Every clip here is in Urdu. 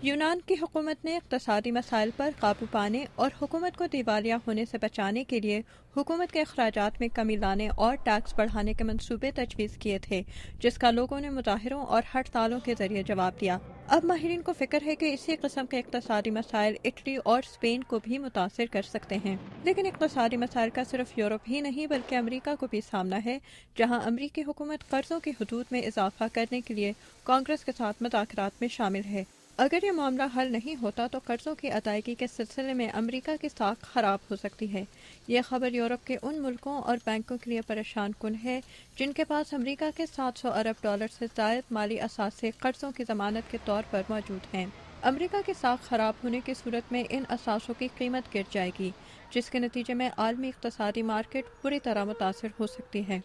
یونان کی حکومت نے اقتصادی مسائل پر قابو پانے اور حکومت کو دیوالیہ ہونے سے بچانے کے لیے حکومت کے اخراجات میں کمی لانے اور ٹیکس بڑھانے کے منصوبے تجویز کیے تھے، جس کا لوگوں نے مظاہروں اور ہڑتالوں کے ذریعے جواب دیا۔ اب ماہرین کو فکر ہے کہ اسی قسم کے اقتصادی مسائل اٹلی اور اسپین کو بھی متاثر کر سکتے ہیں۔ لیکن اقتصادی مسائل کا صرف یورپ ہی نہیں بلکہ امریکہ کو بھی سامنا ہے، جہاں امریکی حکومت قرضوں کی حدود میں اضافہ کرنے کے لیے کانگریس کے ساتھ مذاکرات میں شامل ہے۔ اگر یہ معاملہ حل نہیں ہوتا تو قرضوں کی ادائیگی کے سلسلے میں امریکہ کی ساکھ خراب ہو سکتی ہے۔ یہ خبر یورپ کے ان ملکوں اور بینکوں کے لیے پریشان کن ہے جن کے پاس امریکہ کے 700 ارب ڈالر سے زائد مالی اثاثے قرضوں کی ضمانت کے طور پر موجود ہیں۔ امریکہ کی ساکھ خراب ہونے کی صورت میں ان اثاثوں کی قیمت گر جائے گی، جس کے نتیجے میں عالمی اقتصادی مارکیٹ بری طرح متاثر ہو سکتی ہے۔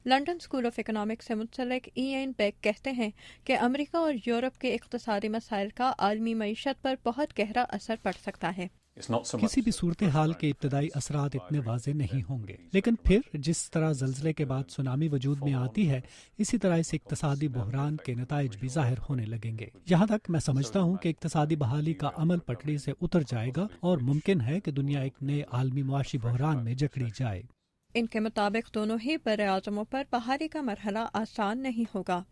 لنڈن اسکول آف اکنامکس سے منسلک ایین بیک کہتے ہیں کہ امریکہ اور یورپ کے اقتصادی مسائل کا عالمی معیشت پر بہت گہرا اثر پڑ سکتا ہے۔ کسی بھی صورتحال کے ابتدائی اثرات اتنے واضح نہیں ہوں گے، لیکن پھر جس طرح زلزلے کے بعد سونامی وجود میں آتی ہے، اسی طرح اس اقتصادی بحران کے نتائج بھی ظاہر ہونے لگیں گے۔ یہاں تک میں سمجھتا ہوں کہ اقتصادی بحالی کا عمل پٹری سے اتر جائے گا اور ممکن ہے کہ دنیا ایک نئے عالمی معاشی بحران میں جکڑی جائے۔ ان کے مطابق دونوں ہی براعظموں پر بحالی کا مرحلہ آسان نہیں ہوگا۔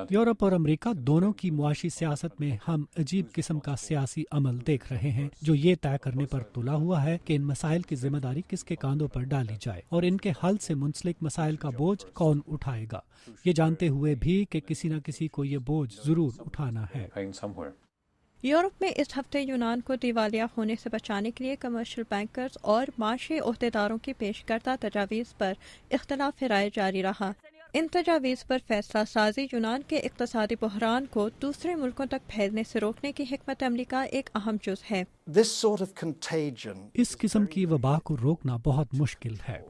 یورپ اور امریکہ دونوں کی معاشی سیاست میں ہم عجیب قسم کا سیاسی عمل دیکھ رہے ہیں جو یہ طے کرنے پر تلا ہوا ہے کہ ان مسائل کی ذمہ داری کس کے کاندھوں پر ڈالی جائے اور ان کے حل سے منسلک مسائل کا بوجھ کون اٹھائے گا، یہ جانتے ہوئے بھی کہ کسی نہ کسی کو یہ بوجھ ضرور اٹھانا ہے۔ یورپ میں اس ہفتے یونان کو دیوالیہ ہونے سے بچانے کے لیے کمرشل بینکرز اور معاشی عہدیداروں کی پیش کردہ تجاویز پر اختلاف رائے جاری رہا۔ ان تجاویز پر فیصلہ سازی یونان کے اقتصادی بحران کو دوسرے ملکوں تک پھیلنے سے روکنے کی حکمت عملی کا ایک اہم جز ہے۔ اس قسم کی وبا کو روکنا بہت مشکل ہے۔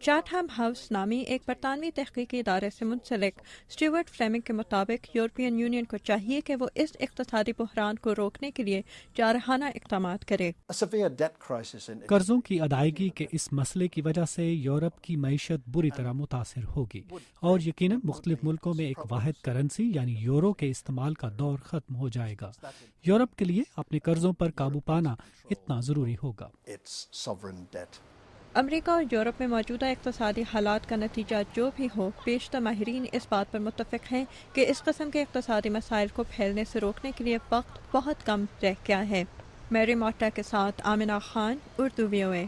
چاٹہم ہاؤس نامی ایک برطانوی تحقیقی ادارے سے منسلک اسٹیورٹ فلیمنگ کے مطابق یورپین یونین کو چاہیے کہ وہ اس اقتصادی بحران کو روکنے کے لیے جارحانہ اقدامات کرے۔ قرضوں کی ادائیگی کے اس مسئلے کی وجہ سے یورپ کی معیشت بری طرح متاثر ہوگی اور یقیناً مختلف ملکوں میں ایک واحد کرنسی یعنی یورو کے استعمال کا دور ختم ہو جائے گا۔ یورپ کے لیے اپنے قرضوں پر قابو پانا اتنا ضروری ہوگا۔ امریکہ اور یورپ میں موجودہ اقتصادی حالات کا نتیجہ جو بھی ہو، بیشتر ماہرین اس بات پر متفق ہیں کہ اس قسم کے اقتصادی مسائل کو پھیلنے سے روکنے کے لیے وقت بہت کم رہ گیا ہے۔ میری موٹا کے ساتھ آمنہ خان، اردو VOA۔